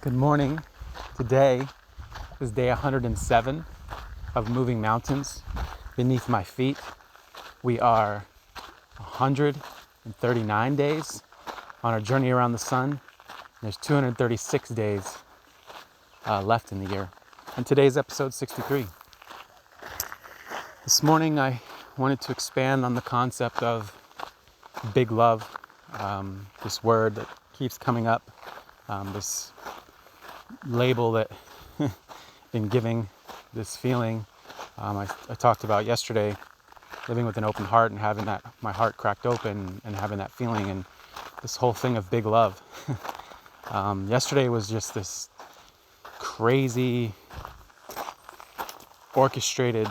Good morning. Today is day 107 of moving mountains beneath my feet. We are 139 days on our journey around the sun. There's 236 days left in the year. And today's episode 63. This morning I wanted to expand on the concept of big love, this word that keeps coming up, this label that been giving this feeling. I talked about yesterday living with an open heart and having my heart cracked open and having that feeling, and this whole thing of big love. Yesterday was just this crazy, orchestrated,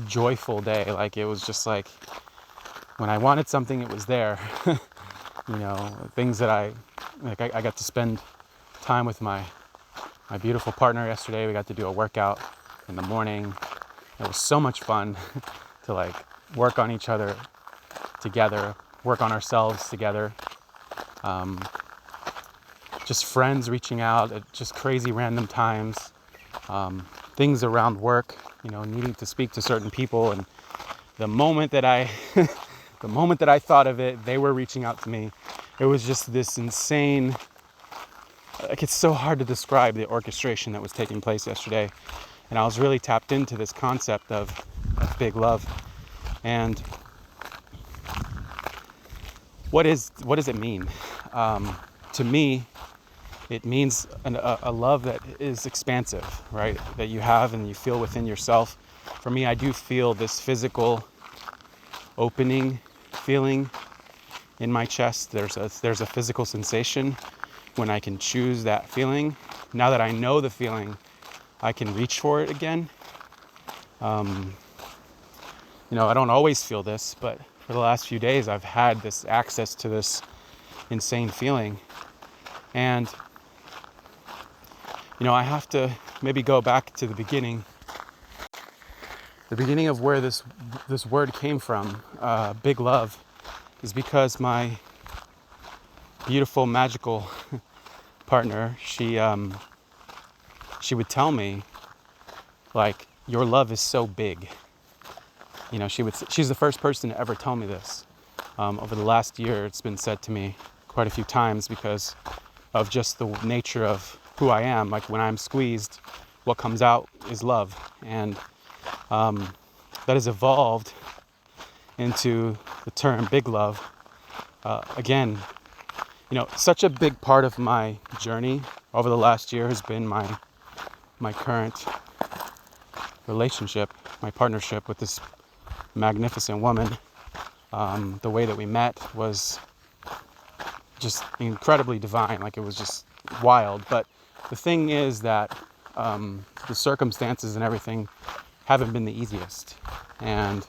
joyful day. Like, it was just like when I wanted something, it was there. Things that I got to spend time with my beautiful partner yesterday. We got to do a workout in the morning. It was so much fun to work on each other together, work on ourselves together. Just friends reaching out at just crazy random times. Things around work, needing to speak to certain people, and the moment that I thought of it, they were reaching out to me. It was just this insane, it's so hard to describe the orchestration that was taking place yesterday. And I was really tapped into this concept of big love. And what does it mean? To me, it means a love that is expansive, right? That you have and you feel within yourself. For me, I do feel this physical opening feeling in my chest. There's a physical sensation when I can choose that feeling. Now that I know the feeling, I can reach for it again. I don't always feel this, but for the last few days, I've had this access to this insane feeling. And, I have to maybe go back to the beginning of where this word came from, big love, is because my beautiful, magical partner, she would tell me, your love is so big. She's the first person to ever tell me this. Over the last year, it's been said to me quite a few times because of just the nature of who I am. Like, when I'm squeezed, what comes out is love. And that has evolved into the term big love. Again, such a big part of my journey over the last year has been my current relationship, my partnership with this magnificent woman. The way that we met was just incredibly divine. It was just wild. But the thing is that the circumstances and everything haven't been the easiest. And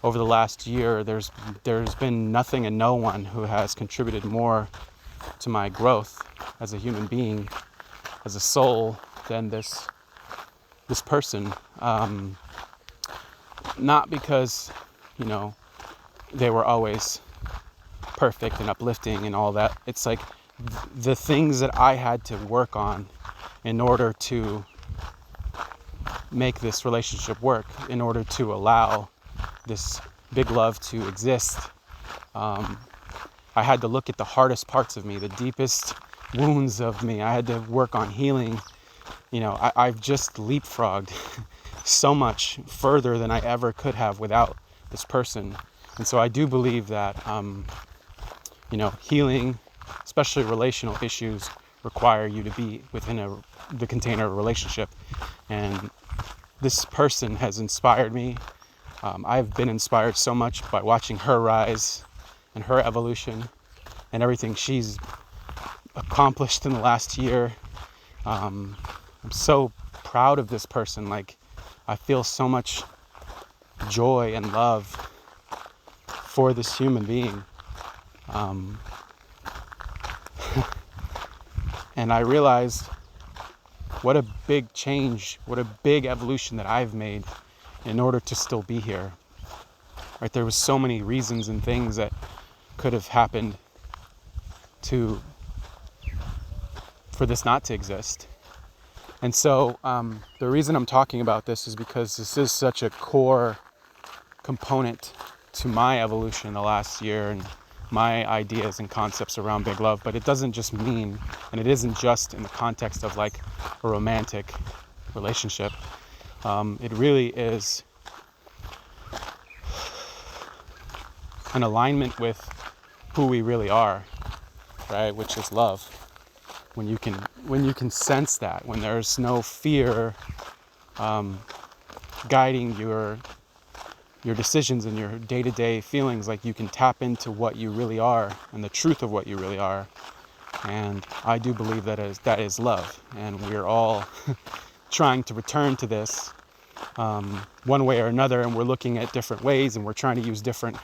over the last year, there's been nothing and no one who has contributed more to my growth as a human being, as a soul, than this person. Not because, they were always perfect and uplifting and all that. It's like the things that I had to work on in order to make this relationship work, in order to allow this big love to exist. I had to look at the hardest parts of me, the deepest wounds of me. I had to work on healing. I've just leapfrogged so much further than I ever could have without this person. And so I do believe that, healing, especially relational issues, require you to be within the container of a relationship. And this person has inspired me. I've been inspired so much by watching her rise and her evolution and everything she's accomplished in the last year. I'm so proud of this person. I feel so much joy and love for this human being. And I realized what a big change, what a big evolution that I've made in order to still be here. Right? There was so many reasons and things that could have happened to for this not to exist. And so the reason I'm talking about this is because this is such a core component to my evolution the last year and my ideas and concepts around big love. But it doesn't just mean, and it isn't just in the context of like a romantic relationship. It really is an alignment with who we really are, right? Which is love. When you can sense that, when there's no fear guiding your decisions and your day-to-day feelings, like you can tap into what you really are and the truth of what you really are. And I do believe that is love, and we're all trying to return to this one way or another, and we're looking at different ways, and we're trying to use different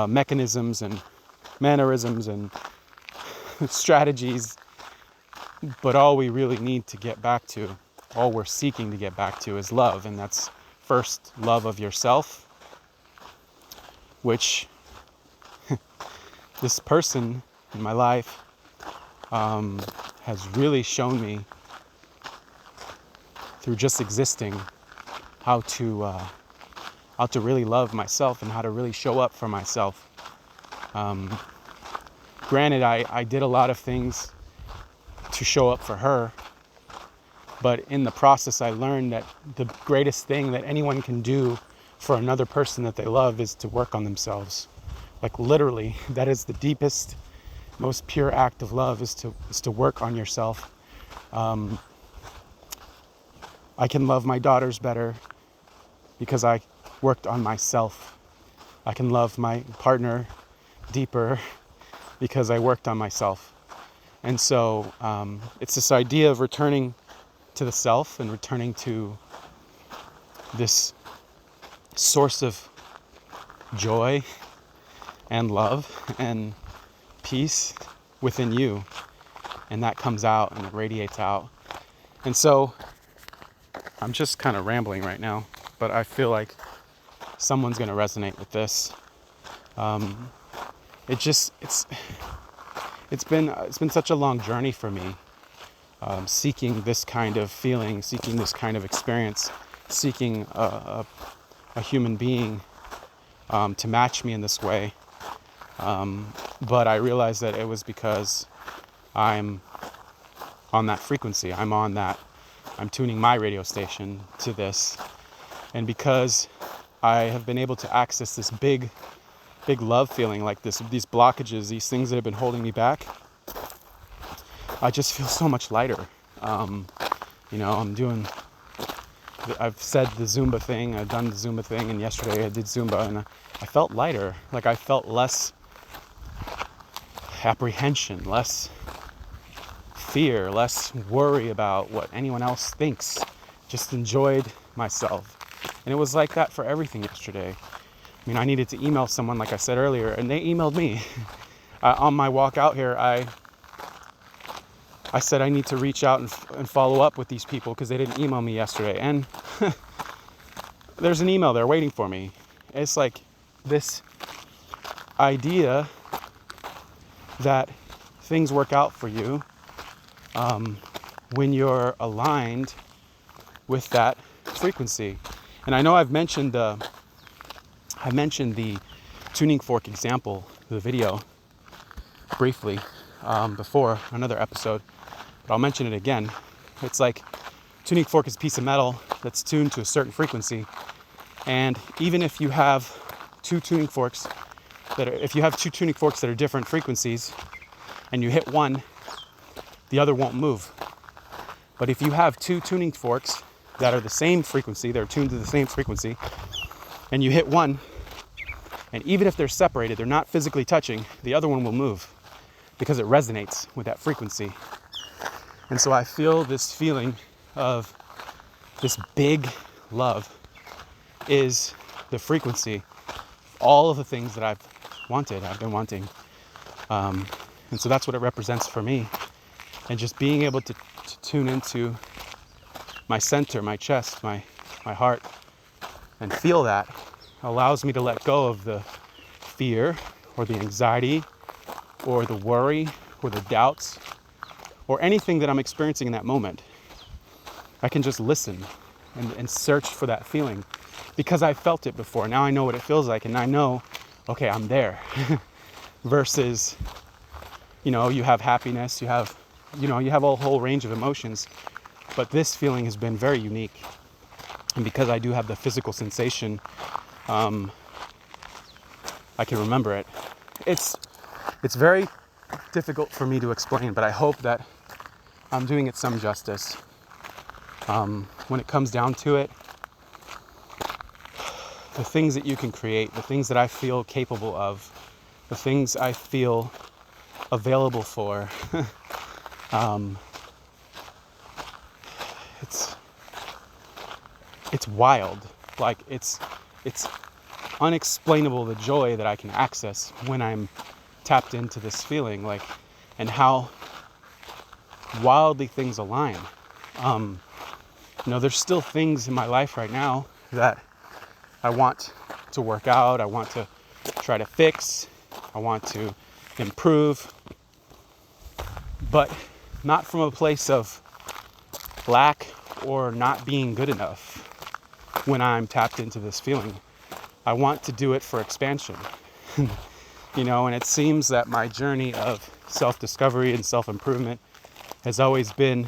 mechanisms and mannerisms and strategies. But all we really need to get back to, all we're seeking to get back to, is love. And that's first love of yourself, which this person in my life has really shown me through just existing how to really love myself and how to really show up for myself. Granted, I did a lot of things to show up for her, but in the process I learned that the greatest thing that anyone can do for another person that they love is to work on themselves. Like literally, that is the deepest, most pure act of love, is to work on yourself. I can love my daughters better because I worked on myself. I can love my partner deeper because I worked on myself. And so it's this idea of returning to the self and returning to this source of joy and love and peace within you. And that comes out and it radiates out. And so I'm just kind of rambling right now, but I feel like someone's going to resonate with this. It's been such a long journey for me, seeking this kind of feeling, seeking this kind of experience, seeking a human being to match me in this way. But I realized that it was because I'm on that frequency. I'm tuning my radio station to this. And because I have been able to access this big love feeling, like these blockages, these things that have been holding me back, I just feel so much lighter. I've said the Zumba thing, I've done the Zumba thing, and yesterday I did Zumba, and I felt lighter. Like I felt less apprehension, less fear, less worry about what anyone else thinks. Just enjoyed myself. And it was like that for everything yesterday. I mean, I needed to email someone, like I said earlier, and they emailed me. On my walk out here, I said I need to reach out and follow up with these people because they didn't email me yesterday. And there's an email there waiting for me. It's like this idea that things work out for you when you're aligned with that frequency. And I know I've mentioned the tuning fork example, the video, briefly before another episode, but I'll mention it again. It's like tuning fork is a piece of metal that's tuned to a certain frequency, and even if you have two tuning forks that are different frequencies, and you hit one, the other won't move. But if you have two tuning forks that are the same frequency, they're tuned to the same frequency, and you hit one, and even if they're separated, they're not physically touching, the other one will move because it resonates with that frequency. And so I feel this feeling of this big love is the frequency of all of the things that I've been wanting. And so that's what it represents for me. And just being able to tune into my center, my chest, my heart, and feel that allows me to let go of the fear or the anxiety or the worry or the doubts or anything that I'm experiencing in that moment. I can just listen and search for that feeling because I felt it before. Now I know what it feels like, and I know, okay, I'm there. Versus, you have happiness, you have a whole range of emotions, but this feeling has been very unique. And because I do have the physical sensation, I can remember it. It's very difficult for me to explain, but I hope that I'm doing it some justice. When it comes down to it, the things that you can create, the things that I feel capable of, the things I feel available for, it's wild. Like it's unexplainable, the joy that I can access when I'm tapped into this feeling, like, and how wildly things align. There's still things in my life right now that I want to work out, I want to try to fix, I want to improve, but not from a place of lack or not being good enough. When I'm tapped into this feeling, I want to do it for expansion. And it seems that my journey of self-discovery and self-improvement has always been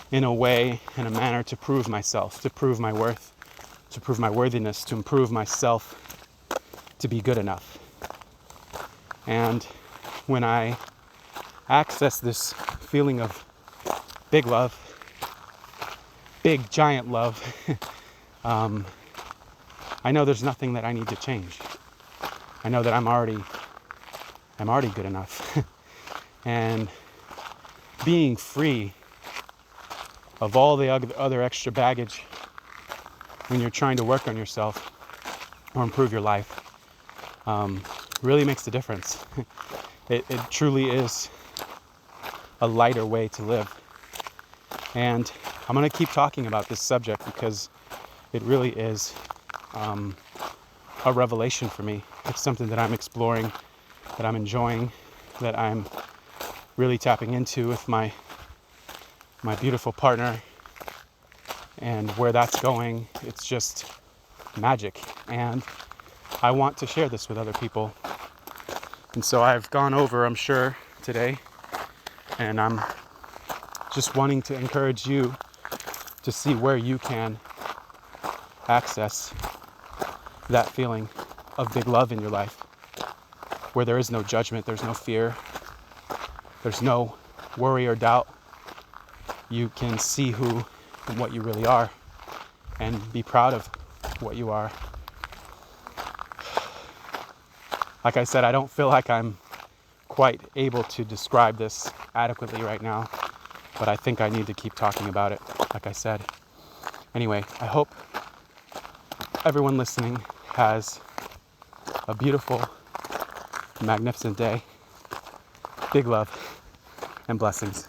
in a way, in a manner, to prove myself, to prove my worth, to prove my worthiness, to improve myself, to be good enough. And when I access this feeling of big love, big giant love, I know there's nothing that I need to change. I know that I'm already good enough. And being free of all the other extra baggage when you're trying to work on yourself or improve your life really makes a difference. It truly is a lighter way to live. And I'm going to keep talking about this subject because it really is a revelation for me. It's something that I'm exploring, that I'm enjoying, that I'm really tapping into with my beautiful partner. And where that's going, it's just magic. And I want to share this with other people. And so I've gone over, I'm sure, today, and I'm just wanting to encourage you to see where you can access that feeling of big love in your life, where there is no judgment, there's no fear, there's no worry or doubt. You can see who and what you really are and be proud of what you are. Like I said, I don't feel like I'm quite able to describe this adequately right now, but I think I need to keep talking about it, like I said. Anyway, I hope everyone listening has a beautiful, magnificent day. Big love and blessings.